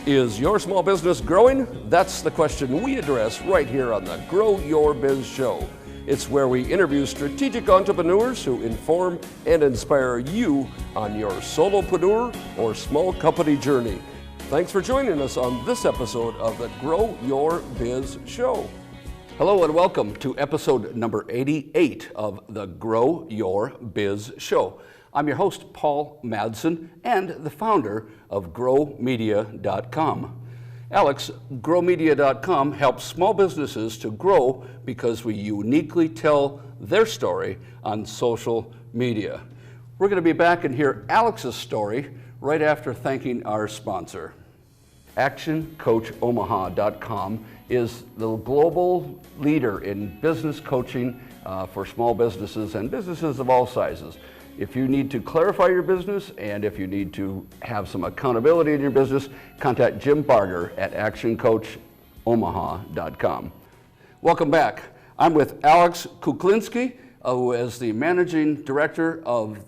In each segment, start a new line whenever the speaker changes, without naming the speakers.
Is your small business growing? That's the question we address right here on the Grow Your Biz Show. It's where we interview strategic entrepreneurs who inform and inspire you on your solopreneur or small company journey. Thanks for joining us on this episode of the Grow Your Biz Show. Hello and welcome to episode number 88 of the Grow Your Biz Show. I'm your host, Paul Madsen, and the founder of GrowMedia.com. Alex, GrowMedia.com helps small businesses to grow because we uniquely tell their story on social media. We're going to be back and hear Alex's story right after thanking our sponsor. ActionCoachOmaha.com is the global leader in business coaching for small businesses and businesses of all sizes. If you need to clarify your business and if you need to have some accountability in your business, contact Jim Barger at ActionCoachOmaha.com. Welcome back. I'm with Alex Kuklinski, who is the managing director of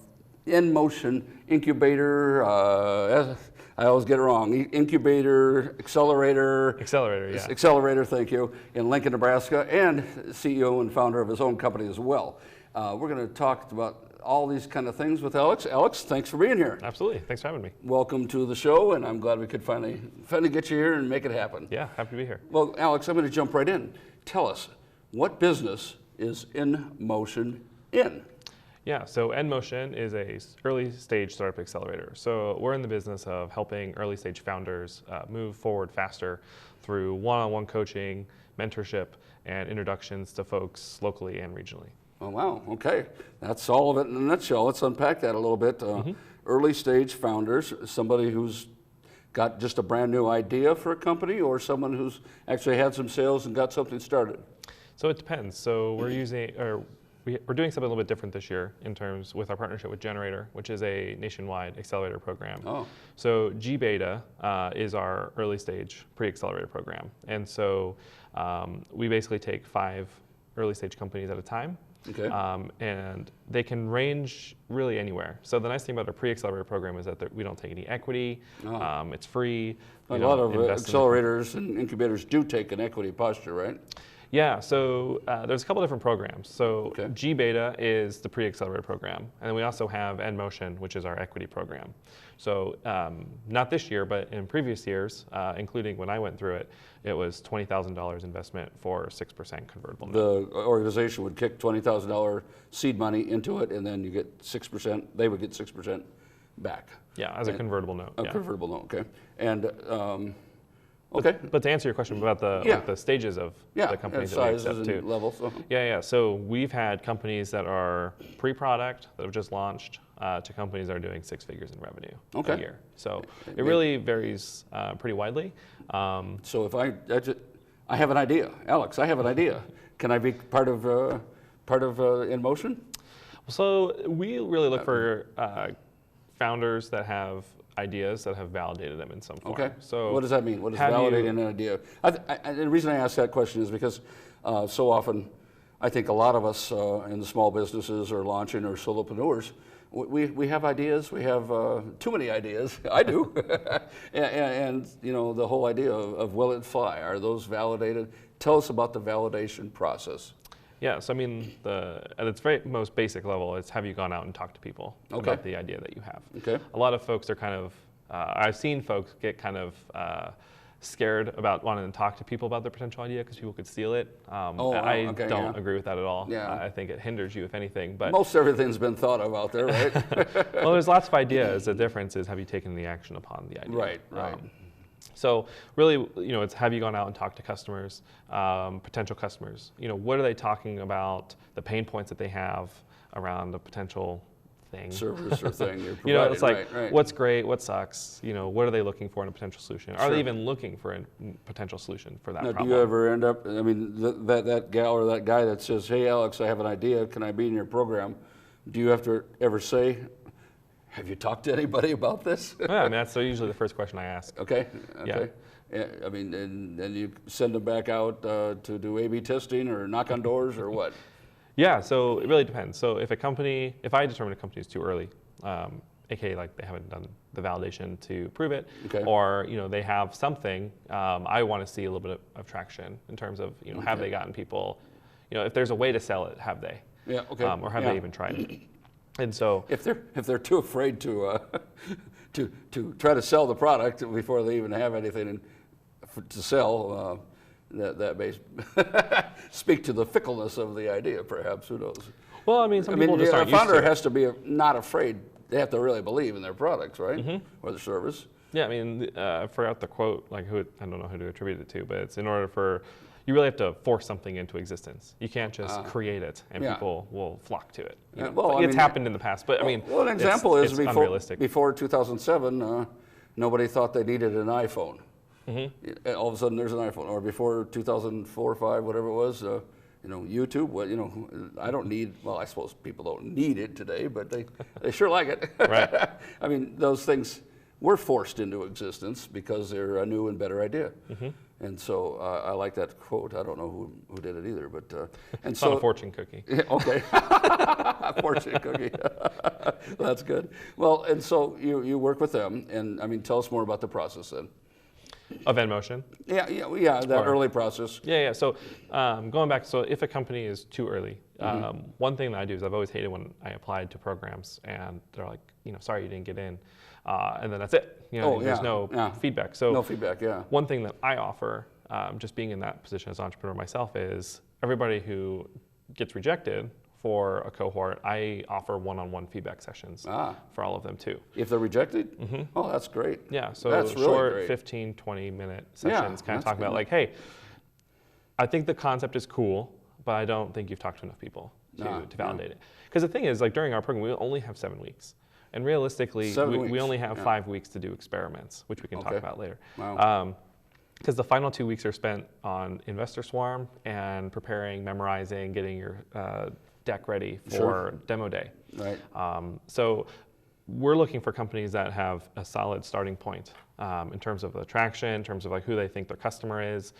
In Motion Incubator. I always get it wrong. Incubator, Accelerator.
Accelerator, yeah.
Accelerator, thank you, in Lincoln, Nebraska, and CEO and founder of his own company as well. We're going to talk about all these kind of things with Alex. Alex, thanks for being here.
Absolutely. Thanks for having me.
Welcome to the show, and I'm glad we could finally get you here and make it happen.
Yeah, happy to be here.
Well, Alex, I'm going to jump right in. Tell us, what business is In Motion in?
Yeah, so In Motion is a early stage startup accelerator. So we're in the business of helping early stage founders move forward faster through one-on-one coaching, mentorship, and introductions to folks locally and regionally.
Oh, wow. Okay. That's all of it in a nutshell. Let's unpack that a little bit. Early stage founders, somebody who's got just a brand new idea for a company or someone who's actually had some sales and got something started?
So it depends. So we're doing something a little bit different this year in terms with our partnership with Generator, which is a nationwide accelerator program.
Oh.
So G-Beta is our early stage pre-accelerator program. And so we basically take 5 early stage companies at a time.
Okay.
And they can range really anywhere. So the nice thing about our pre-accelerator program is that we don't take any equity. It's free.
A lot of accelerators and incubators do take an equity posture, right?
Yeah, so there's a couple different programs. So
Okay.
G-Beta is the pre-accelerator program. And then we also have In Motion, which is our equity program. So not this year, but in previous years, including when I went through it, it was $20,000 investment for 6% convertible note.
The organization would kick $20,000 seed money into it, and then you get 6%. They would get 6% back.
Yeah, as a convertible note.
A convertible note, okay. And okay.
But to answer your question about the like the stages of the companies that we accept too.
Levels.
Yeah. So we've had companies that are pre-product that have just launched to companies that are doing 6 figures in revenue a year. So it really varies pretty widely.
So if I have an idea, Alex, I have an idea. Can I be part of In Motion?
So we really look for founders that have ideas that have validated them in some form.
Okay.
So
what does that mean? What is validating an idea? The reason I ask that question is because so often I think a lot of us in the small businesses or launching or solopreneurs, we have ideas. We have too many ideas. I do. and you know, the whole idea of will it fly? Are those validated? Tell us about the validation process.
Yeah, so I mean, at its very most basic level, it's have you gone out and talked to people about the idea that you have.
Okay.
A lot of folks are kind of, I've seen folks get kind of scared about wanting to talk to people about their potential idea because people could steal it. I don't agree with that at all.
Yeah.
I think it hinders you, if anything. But
most everything's been thought of out there, right?
Well, there's lots of ideas. The difference is have you taken the action upon the idea.
Right.
So really, you know, it's have you gone out and talked to customers, potential customers. You know, what are they talking about, the pain points that they have around a potential thing.
Service or thing you're providing.
You know, it's like,
right.
what's great, what sucks, you know, what are they looking for in a potential solution? Are
Sure.
they even looking for a potential solution for that
Now,
problem?
do you ever end up, I mean, that gal or that guy that says, hey, Alex, I have an idea, can I be in your program? Do you have to ever say, have you talked to anybody about this?
Yeah, I mean, that's usually the first question I ask.
Okay.
Yeah.
I mean, and you send them back out to do A/B testing or knock on doors or what?
Yeah, so it really depends. So if I determine a company is too early, aka like they haven't done the validation to prove it,
Okay.
or they have something. I want to see a little bit of traction in terms of have they gotten people, if there's a way to sell it, have they?
Yeah. Okay.
Or have they even tried it? And so
if they're too afraid to to try to sell the product before they even have anything to sell, that may speak to the fickleness of the idea, perhaps. Who knows?
Well, I mean, some people just aren't
a
used to
founder
it.
has to be not afraid. They have to really believe in their products, right?
Mm-hmm.
Or the service.
Yeah, I mean, I forgot the quote, like I don't know who to attribute it to, but it's in order for, you really have to force something into existence. You can't just create it and people will flock to it. It's happened in the past, but I mean,
an example is
unrealistic.
before 2007, nobody thought they needed an iPhone. Mm-hmm. All of a sudden, there's an iPhone. Or before 2004 or 5, whatever it was, YouTube. I don't need. Well, I suppose people don't need it today, but they sure like it.
Right.
I mean, those things were forced into existence because they're a new and better idea. Mm-hmm. And so I like that quote. I don't know who did it either, but and
it's
so
not a fortune cookie.
Okay, fortune cookie. That's good. Well, and so you work with them, and I mean, tell us more about the process then.
Of InMotion?
Yeah. That early process.
Yeah. So going back, so if a company is too early, one thing that I do is I've always hated when I applied to programs and they're like, sorry you didn't get in, and then that's it. There's no feedback. So
no feedback. Yeah.
One thing that I offer, just being in that position as an entrepreneur myself, is everybody who gets rejected for a cohort, I offer one-on-one feedback sessions for all of them too.
If they're rejected? Mm-hmm. Oh, that's great.
Yeah, so
that's really
short
great.
15, 20-minute sessions kind of talking about like, hey, I think the concept is cool, but I don't think you've talked to enough people to validate it. Because the thing is, like during our program, we only have 7 weeks. And realistically, we only have 5 weeks to do experiments, which we can talk about later.
Wow.
Because the final 2 weeks are spent on Investor Swarm and preparing, memorizing, getting your deck ready for demo day.
Right.
So we're looking for companies that have a solid starting point in terms of attraction, in terms of like who they think their customer is,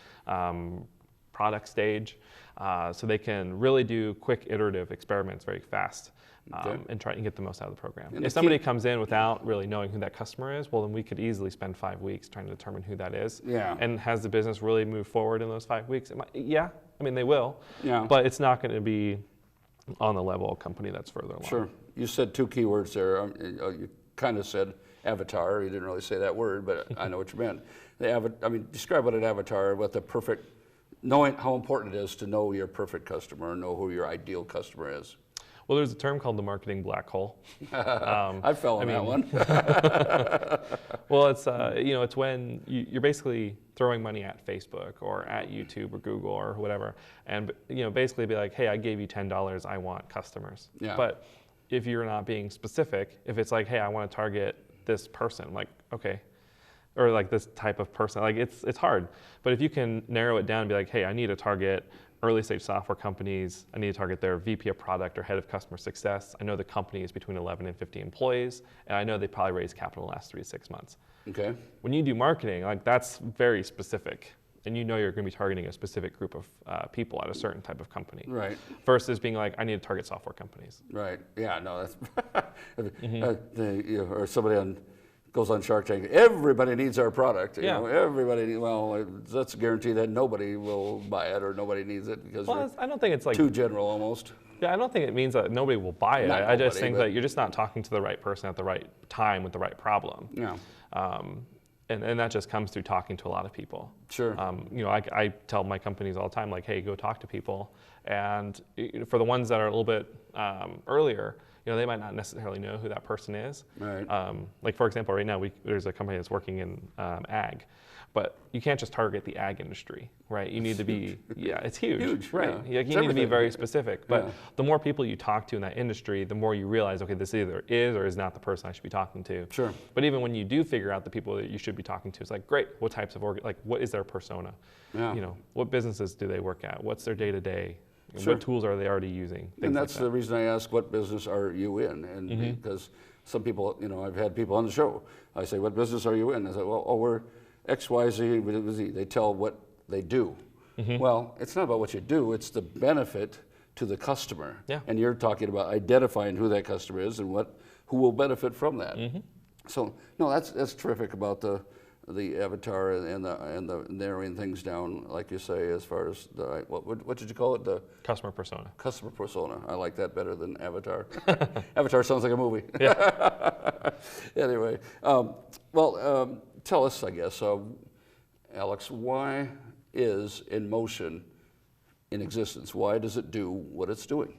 product stage, so they can really do quick iterative experiments very fast. And try and get the most out of the program. And if somebody comes in without really knowing who that customer is, well, then we could easily spend 5 weeks trying to determine who that is.
Yeah.
And has the business really moved forward in those 5 weeks? I mean, they will.
Yeah.
But it's not going to be on the level of company that's further along.
Sure. You said 2 keywords there. You kind of said avatar. You didn't really say that word, but I know what you meant. Describe what an avatar, knowing how important it is to know your perfect customer, know who your ideal customer is.
Well, there's a term called the marketing black hole.
I fell in that one.
Well, it's when you're basically throwing money at Facebook or at YouTube or Google or whatever, and basically be like, hey, I gave you $10, I want customers.
Yeah.
But if you're not being specific, if it's like, hey, I want to target this person, like, okay, or like this type of person, like it's hard. But if you can narrow it down and be like, hey, I need to target early stage software companies, I need to target their VP of product or head of customer success. I know the company is between 11 and 50 employees, and I know they probably raised capital in the last 3 to 6 months.
Okay.
When you do marketing, like that's very specific, and you're going to be targeting a specific group of people at a certain type of company.
Right.
Versus being like, I need to target software companies.
Right. Yeah. No. That's or somebody goes on Shark Tank. Everybody needs our product. Everybody. Well, that's a guarantee that nobody will buy it or nobody needs it because
I don't think it's like
too general almost.
Yeah, I don't think it means that nobody will buy it. I just think that you're just not talking to the right person at the right time with the right problem.
Yeah.
And that just comes through talking to a lot of people.
Sure.
I tell my companies all the time, like, hey, go talk to people. And for the ones that are a little bit earlier, they might not necessarily know who that person is.
Right.
Like, for example, right now, there's a company that's working in ag. But you can't just target the ag industry, right? You need to be, it's huge.
Huge,
right?
Yeah.
You need to be very specific. But the more people you talk to in that industry, the more you realize, okay, this either is or is not the person I should be talking to.
Sure.
But even when you do figure out the people that you should be talking to, it's like, great, what types of, what is their persona?
Yeah.
What businesses do they work at? What's their day-to-day?
Sure.
What tools are they already using?
And that's the reason I ask, what business are you in? And because some people, I've had people on the show. I say, what business are you in? I say, well, we're X, Y, Z. They tell what they do. Well, it's not about what you do. It's the benefit to the customer.
Yeah.
And you're talking about identifying who that customer is and who will benefit from that. So no, that's terrific about the avatar and the narrowing things down, like you say, as far as the what did you call it? The
Customer persona.
Customer persona. I like that better than avatar. Avatar sounds like a movie.
Yeah.
Anyway, tell us, I guess, Alex, why is InMotion in existence? Why does it do what it's doing?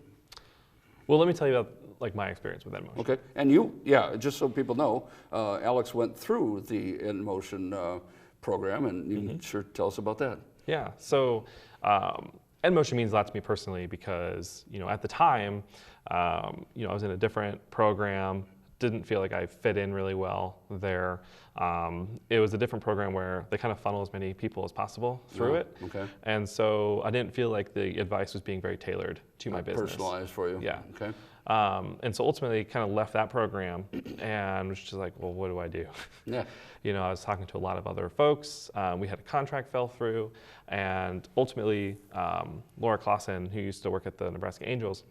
Well, let me tell you about like my experience with InMotion.
Okay, and just so people know, Alex went through the InMotion program, and you can sure tell us about that.
Yeah, so InMotion means a lot to me personally because, at the time, I was in a different program, didn't feel like I fit in really well there. It was a different program where they kind of funnel as many people as possible through it. Okay. And so I didn't feel like the advice was being very tailored to my business.
Personalized for you.
Yeah.
Okay.
And so ultimately kind of left that program and was just like, well, what do I do?
Yeah.
I was talking to a lot of other folks. We had a contract fell through, and ultimately Laura Clausen, who used to work at the Nebraska Angels,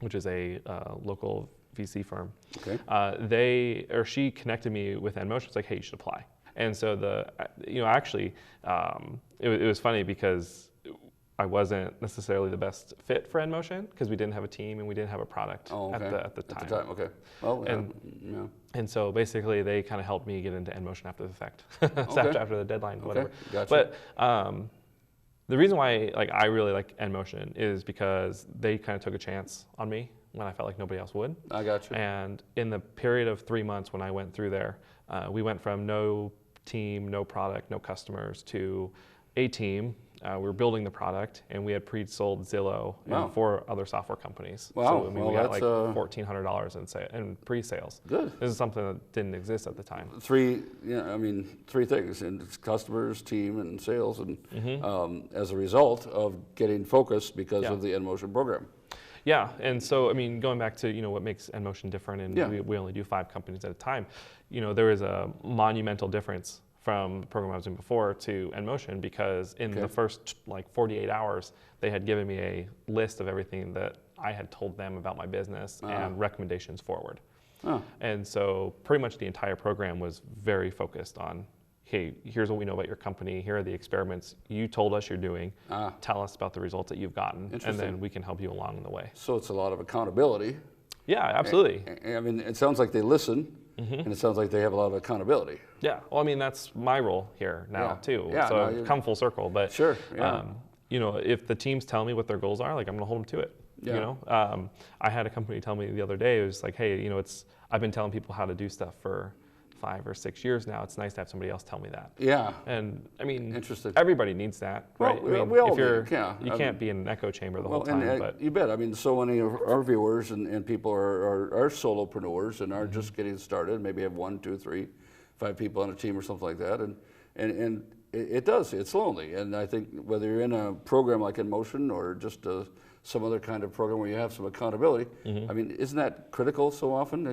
which is a local VC firm. Okay. She connected me with InMotion. It's like, hey, you should apply. And so it was funny because I wasn't necessarily the best fit for InMotion because we didn't have a team and we didn't have a product at the time.
Okay. Well,
and so basically they kind of helped me get into InMotion after the fact, after the deadline, whatever.
Gotcha.
But the reason why I really like InMotion is because they kind of took a chance on me when I felt like nobody else would.
I got you.
And in the period of 3 months when I went through there, we went from no team, no product, no customers to a team. We were building the product, and we had pre-sold Zillow and 4 other software companies.
Wow.
So we got like $1,400 in pre-sales.
Good.
This is something that didn't exist at the time.
3 things, and it's customers, team, and sales, and as a result of getting focused because of the InMotion program.
Yeah, and so going back to what makes InMotion different, and we only do 5 companies at a time. There is a monumental difference from the program I was in before to InMotion because in the first 48 hours, they had given me a list of everything that I had told them about my business and recommendations forward. And so pretty much the entire program was very focused on, hey, here's what we know about your company. Here are the experiments you told us you're doing. Tell us about the results that you've gotten, and then we can help you along the way.
So it's a lot of accountability.
Yeah, absolutely.
It sounds like they listen. And it sounds like they have a lot of accountability.
Yeah, well, that's my role here now too. Yeah, so I've come full circle. But
sure,
if the teams tell me what their goals are, I'm going to hold them to it. Yeah. I had a company tell me the other day, it was like, hey, I've been telling people how to do stuff for 5 or 6 years now. It's nice to have somebody else tell me that. Yeah. And
interesting.
Everybody needs that, right?
Well, we all do.
You can't be in an echo chamber the whole time. But
you bet. So many of our viewers and people are solopreneurs and are just getting started. Maybe have 1, 2, 3, 5 people on a team or something like that. And it's lonely. And I think whether you're in a program like InMotion or just some other kind of program where you have some accountability, isn't that critical so often?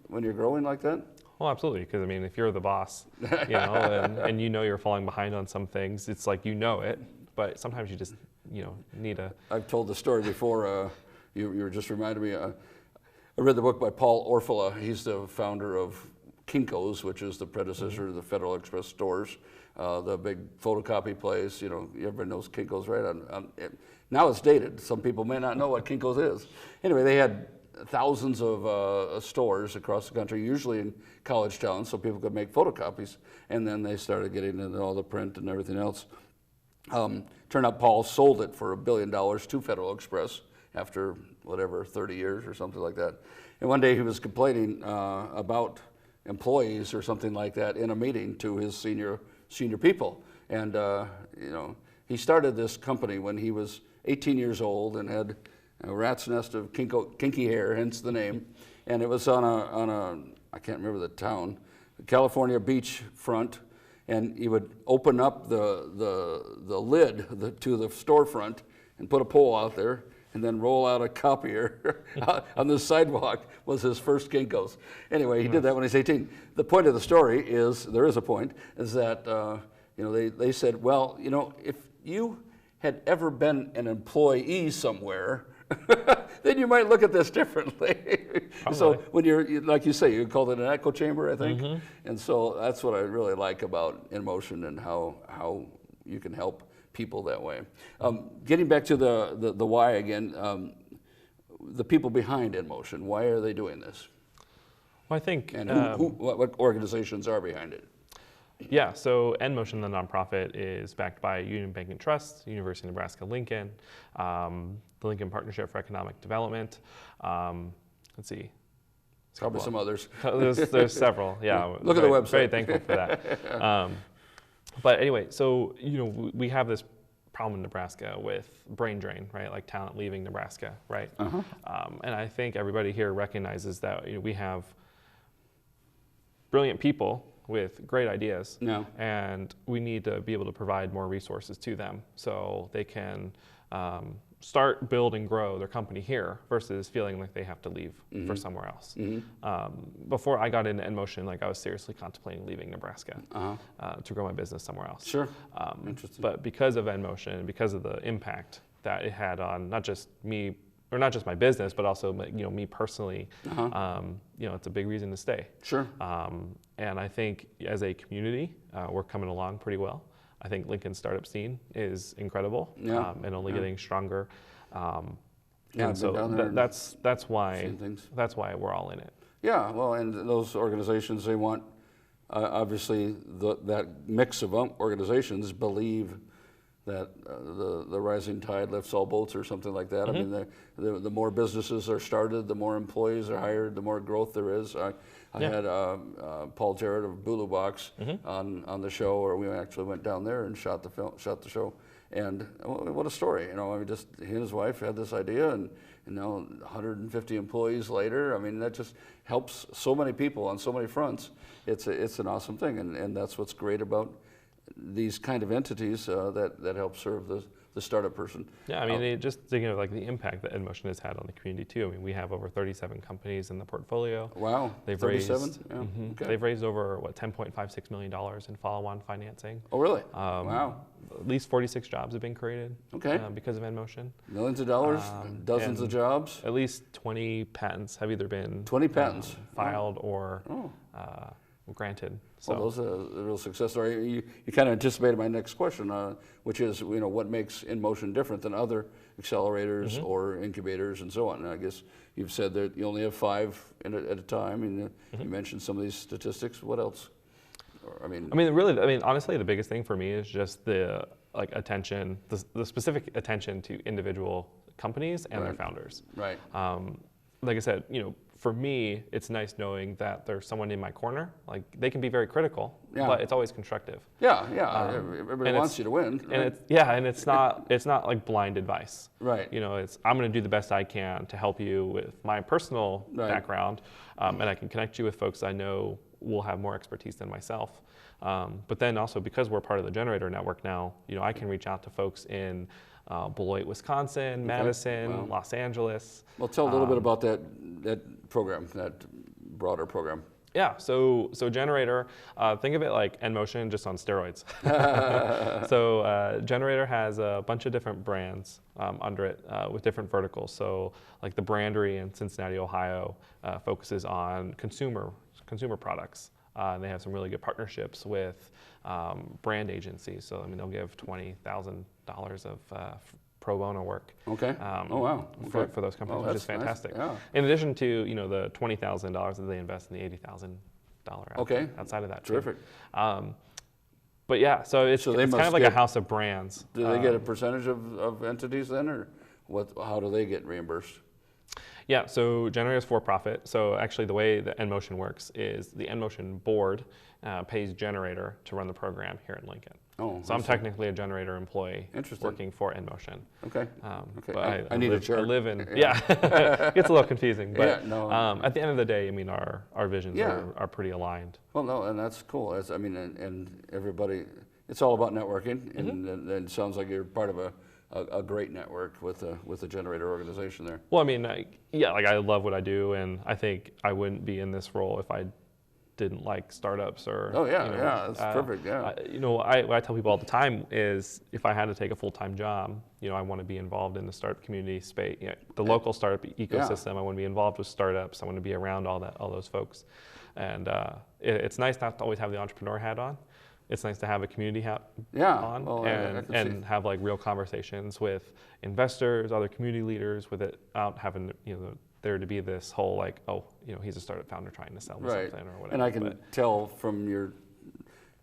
When you're growing like that?
Well, absolutely, because if you're the boss, and you're falling behind on some things, it's like it, but sometimes you just need a.
I've told the story before. You were just reminded me. I read the book by Paul Orfalea. He's the founder of Kinko's, which is the predecessor to the Federal Express stores, the big photocopy place. Everybody knows Kinko's, right? Now it's dated. Some people may not know what Kinko's is. Anyway, they had thousands of stores across the country, usually in college towns, so people could make photocopies. And then they started getting into all the print and everything else. Turned out Paul sold it for $1 billion to Federal Express after 30 years or something like that. And one day he was complaining about employees or something like that in a meeting to his senior people. And he started this company when he was 18 years old and had a rat's nest of kinky hair, hence the name. And it was on a I can't remember the town, California beach front, and he would open up the lid to the storefront and put a pole out there and then roll out a copier on the sidewalk was his first Kinko's. Anyway, he did that when he was 18. The point of the story is, there is a point, is that they said, well, if you had ever been an employee somewhere, then you might look at this differently. So
Probably.
when like you say, you called it an echo chamber, I think. And so that's what I really like about InMotion and how you can help people that way. Getting back to the why again, the people behind InMotion, why are they doing this?
Well, I think...
And what organizations are behind it?
Yeah, so InMotion, the nonprofit, is backed by Union Bank and Trust, University of Nebraska-Lincoln, the Lincoln Partnership for Economic Development. Let's see.
Probably some others.
There's several, yeah.
Look at the website.
Very thankful for that. But anyway, so we have this problem in Nebraska with brain drain, right? Like talent leaving Nebraska, right? And I think everybody here recognizes that we have brilliant people with great ideas, and we need to be able to provide more resources to them so they can start, build, and grow their company here versus feeling like they have to leave for somewhere else. Before I got into InMotion, like I was seriously contemplating leaving Nebraska to grow my business somewhere else.
Sure. Interesting.
But because of InMotion and because of the impact that it had on not just me, or not just my business, but also me personally, it's a big reason to stay.
Sure.
And I think as a community, we're coming along pretty well. I think Lincoln's startup scene is incredible and only getting stronger. And so that's why we're all in it.
Yeah, well, and those organizations, they want, obviously, that mix of organizations believe that the rising tide lifts all boats or something like that. I mean, the more businesses are started, the more employees are hired, the more growth there is. I had Paul Jarrett of Bulu Box on the show, or we actually went down there and shot the show. And what a story, I mean, just he and his wife had this idea, and now 150 employees later. I mean, that just helps so many people on so many fronts. It's an awesome thing, and that's what's great about these kind of entities that help serve the startup person. Yeah,
I mean, just thinking of like the impact that InMotion has had on the community too. I mean, we have over 37 companies in the portfolio.
Wow,
they've
37?
Raised, okay. They've raised over $10.56 million in follow-on financing.
Oh, really? Wow.
At least 46 jobs have been created.
Okay.
Because of InMotion.
Millions of dollars, dozens of jobs.
At least 20 patents have either been
20 patents
filed or granted. So
those are a real success story. You kind of anticipated my next question, which is what makes InMotion different than other accelerators or incubators and so on. And I guess you've said that you only have 5 at a time, and you mentioned some of these statistics. What else?
Honestly, the biggest thing for me is just the attention, the specific attention to individual companies and their founders.
Right.
Like I said, for me, it's nice knowing that there's someone in my corner. Like they can be very critical, but it's always constructive.
Yeah. Everybody wants you to win. Right?
And it's not like blind advice.
Right.
I'm going to do the best I can to help you with my personal background, and I can connect you with folks I know will have more expertise than myself. But then also because we're part of the Generator Network now, I can reach out to folks in Beloit, Wisconsin, Madison, Los Angeles.
Well, tell a little bit about that program, that broader program.
Yeah, so Generator, think of it like InMotion just on steroids. So Generator has a bunch of different brands under it with different verticals. So like the brandery in Cincinnati, Ohio focuses on consumer products. And they have some really good partnerships with brand agencies. So they'll give $20,000 of pro bono work.
Okay.
Oh wow. Okay. For those companies, which is fantastic. Nice. Yeah. In addition to the $20,000 that they invest in the $80,000 outside of that.
Terrific.
But yeah, so it's kind of like a house of brands.
Do they get a percentage of entities then, or what? How do they get reimbursed?
Yeah, so Generator is for profit. So actually the way that InMotion works is the InMotion board pays Generator to run the program here in Lincoln.
Oh,
so I'm technically a Generator employee working for InMotion.
Okay.
But
I need a chart.
I live in, it gets a little confusing. But at the end of the day, our visions are pretty aligned.
Well, no, and that's cool. And everybody, it's all about networking. And it sounds like you're part of a great network with the Generator organization there.
Well, I love what I do, and I think I wouldn't be in this role if I didn't like startups or.
Oh yeah, that's perfect. Yeah.
What I tell people all the time is if I had to take a full-time job, I want to be involved in the startup community space, the local startup ecosystem. I want to be involved with startups. I want to be around all those folks, and it's nice not to always have the entrepreneur hat on. It's nice to have a community hat on and have like real conversations with investors, other community leaders, without having there to be this whole like, he's a startup founder trying to sell me something or whatever.
And I can tell from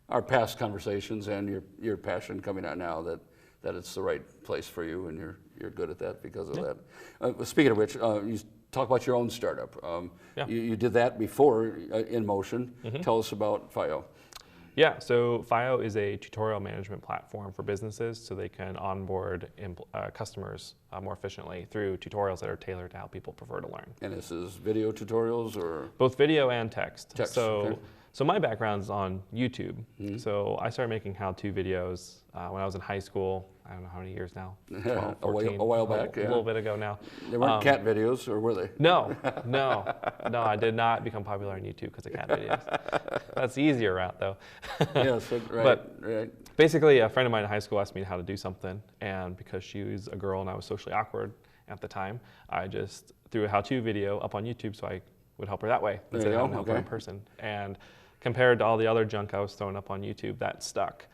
our past conversations and your passion coming out now that it's the right place for you, and you're good at that because of that. Speaking of which, you talk about your own startup. You did that before In Motion. Tell us about FIO.
Yeah, so FIO is a tutorial management platform for businesses so they can onboard customers more efficiently through tutorials that are tailored to how people prefer to learn.
And this is video tutorials or?
Both video and text.
Okay.
So my background's on YouTube. So I started making how-to videos when I was in high school. I don't know how many years now, 12, 14.
a while back,
a little bit ago now.
They weren't cat videos, or were they?
No, I did not become popular on YouTube because of cat videos. That's the easier route, though.
Yes, right.
But basically, a friend of mine in high school asked me how to do something, and because she was a girl and I was socially awkward at the time, I just threw a how-to video up on YouTube so I would help her that way instead of having to help her in person. And compared to all the other junk I was throwing up on YouTube, that stuck.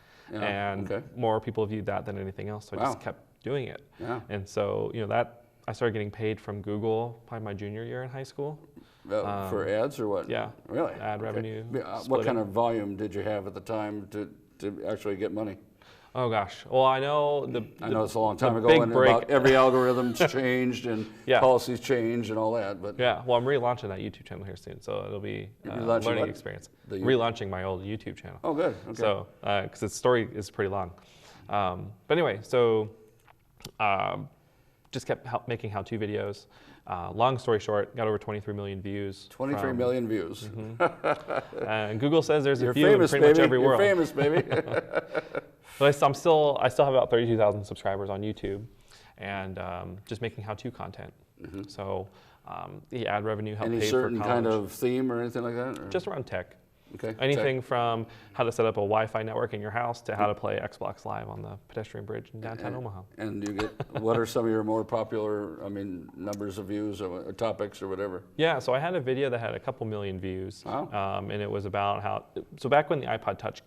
More people viewed that than anything else, so I just kept doing it. And so, that I started getting paid from Google probably my junior year in high school.
For ads or what?
Yeah.
Really?
Ad revenue.
What kind of volume did you have at the time to actually get money?
Oh gosh. Well, I know
it's a long time ago, and about every algorithm's changed and policies changed and all that. But
well, I'm relaunching that YouTube channel here soon, so it'll be a learning experience. Relaunching my old YouTube channel.
Oh, good. Okay.
So, because the story is pretty long. But anyway, so just kept making how-to videos. Long story short, got over 23 million views.
23 million views.
And Google says there's a few
famous,
in pretty
baby.
much every world.
You're famous, baby.
But I still have about 32,000 subscribers on YouTube, and just making how-to content. So the ad revenue helped pay for college.
Any certain kind of theme or anything like that? Or?
Just around tech.
Okay.
Anything from how to set up a Wi-Fi network in your house to how to play Xbox Live on the pedestrian bridge in downtown Omaha.
And you get, what are some of your more popular, numbers of views or topics or whatever?
Yeah, so I had a video that had a couple million views.
Wow.
And it was about so back when the iPod Touch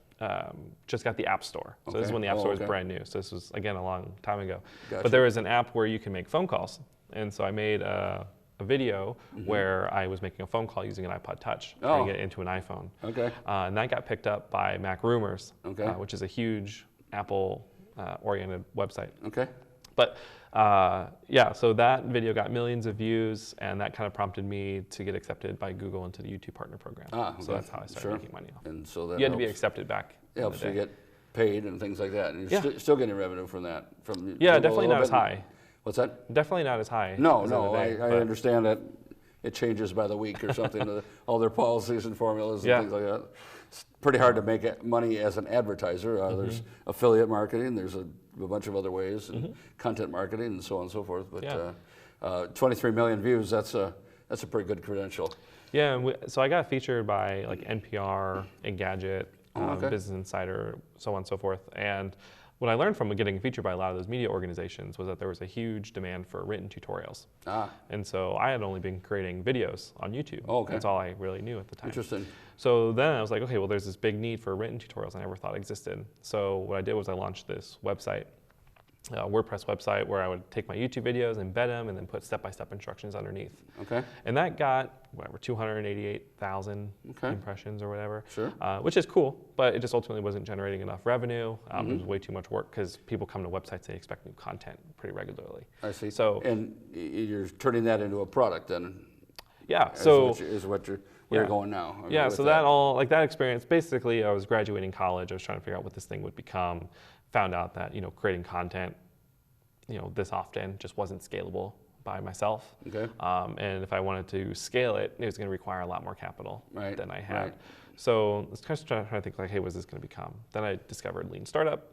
just got the App Store. So this is when the App Store was brand new. So this was, again, a long time ago.
Gotcha.
But there was an app where you can make phone calls. And so I made a video where I was making a phone call using an iPod Touch, trying to get into an iPhone.
Okay.
And that got picked up by Mac Rumors, which is a huge Apple-oriented website.
Okay.
But so that video got millions of views, and that kind of prompted me to get accepted by Google into the YouTube Partner Program. So that's how I started making money off.
And so that
you had to be accepted back.
It helps you get paid and things like that. And you're still getting revenue from that.
Definitely not as high.
What's that?
Definitely not as high.
No, I understand that it changes by the week or something, all their policies and formulas and things like that. It's pretty hard to make money as an advertiser. There's affiliate marketing, there's a bunch of other ways, and content marketing and so on and so forth. But 23 million views, that's a pretty good credential.
Yeah, so I got featured by like NPR, Engadget, Business Insider, so on and so forth. And what I learned from getting featured by a lot of those media organizations was that there was a huge demand for written tutorials. And so I had only been creating videos on YouTube. That's all I really knew at the time.
Interesting.
So then I was like, okay, well, there's this big need for written tutorials I never thought existed. So what I did was I launched this website, a WordPress website, where I would take my YouTube videos, embed them, and then put step-by-step instructions underneath.
Okay.
And that got, 288,000 impressions or whatever.
Sure.
Which is cool, but it just ultimately wasn't generating enough revenue. It was way too much work because people come to websites, they expect new content pretty regularly.
I see.
So,
and you're turning that into a product then?
Yeah.
Is what you're going now.
So that experience, basically I was graduating college, I was trying to figure out what this thing would become, found out that, creating content, this often just wasn't scalable by myself.
Okay.
And if I wanted to scale it, it was going to require a lot more capital than I had.
Right.
So I was kind of trying to think like, hey, what's this going to become? Then I discovered Lean Startup.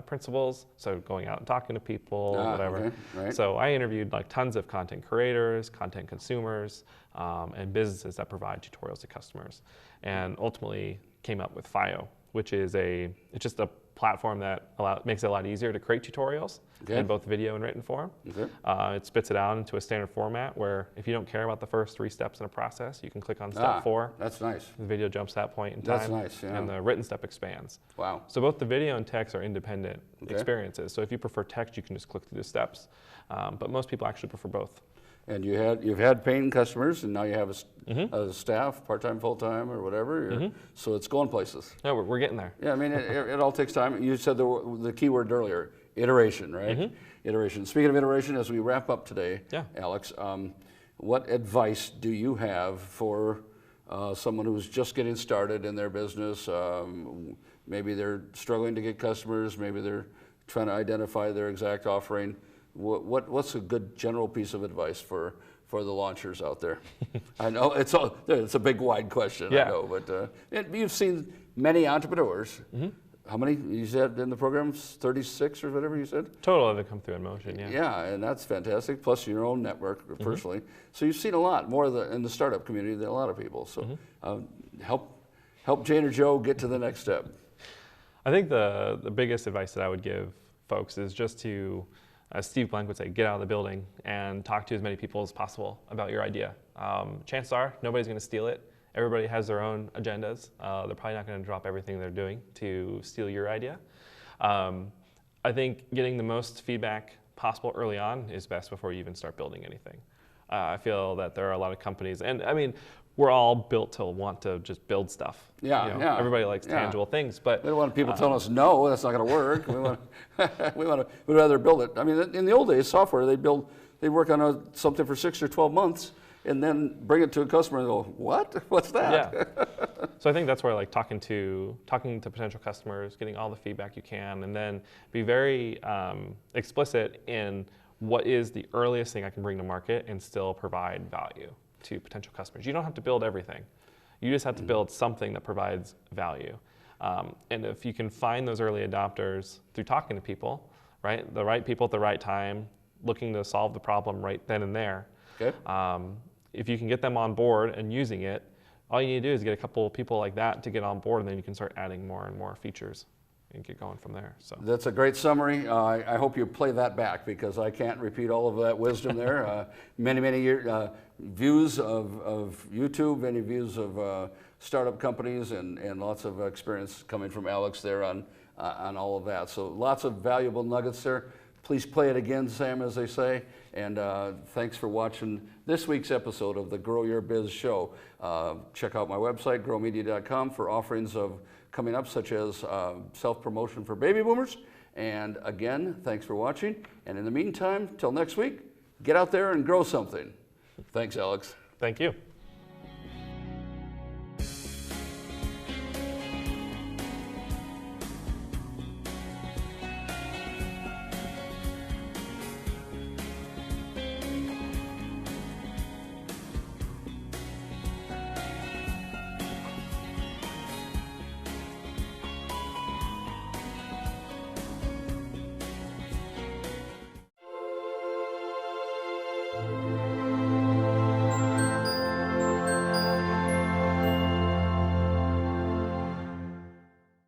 principles, so going out and talking to people, whatever.
Okay, right.
So I interviewed like tons of content creators, content consumers, and businesses that provide tutorials to customers, and ultimately came up with FIO, which is it's just a platform that makes it a lot easier to create tutorials in both video and written form. It spits it out into a standard format where if you don't care about the first 3 steps in a process, you can click on step 4.
That's nice.
The video jumps to that point in time.
That's nice, yeah.
And the written step expands.
Wow.
So both the video and text are independent experiences. So if you prefer text, you can just click through the steps. But most people actually prefer both.
And you've had paying customers, and now you have a staff, part-time, full-time, or whatever. So it's going places.
No, we're getting there.
Yeah, I mean, it all takes time. You said the key word earlier, iteration, right? Iteration. Speaking of iteration, as we wrap up today, Alex, what advice do you have for someone who's just getting started in their business? Maybe they're struggling to get customers. Maybe they're trying to identify their exact offering. What's a good general piece of advice for the launchers out there? I know it's a big, wide question, I know, but you've seen many entrepreneurs. How many you said in the program? 36 or whatever you said?
Total that come through InMotion, yeah.
Yeah, and that's fantastic, plus your own network personally. So you've seen a lot more in the startup community than a lot of people. So help Jane or Joe get to the next step.
I think the biggest advice that I would give folks is just to, as Steve Blank would say, get out of the building and talk to as many people as possible about your idea. Chances are nobody's going to steal it. Everybody has their own agendas. They're probably not going to drop everything they're doing to steal your idea. I think getting the most feedback possible early on is best before you even start building anything. I feel that there are a lot of companies, and I mean, we're all built to want to just build stuff. Everybody likes tangible things, but
we don't want people telling us no, that's not going to work. We'd rather build it. I mean, in the old days, software they work on something for 6 or 12 months, and then bring it to a customer and go, what? What's that?
Yeah. So I think that's where like talking to potential customers, getting all the feedback you can, and then be very explicit in what is the earliest thing I can bring to market and still provide value to potential customers. You don't have to build everything. You just have to build something that provides value. And if you can find those early adopters through talking to people, right? The right people at the right time, looking to solve the problem right then and there.
Okay.
If you can get them on board and using it, all you need to do is get a couple of people like that to get on board, and then you can start adding more and more features and get going from there. So
that's a great summary. I hope you play that back, because I can't repeat all of that wisdom there. Many views of YouTube, many views of startup companies, and lots of experience coming from Alex there on all of that. So lots of valuable nuggets there. Please play it again, Sam, as they say. And thanks for watching this week's episode of the Grow Your Biz Show. Check out my website, growmedia.com, for offerings of coming up, such as self-promotion for baby boomers. And again, thanks for watching. And in the meantime, till next week, get out there and grow something. Thanks, Alex.
Thank you.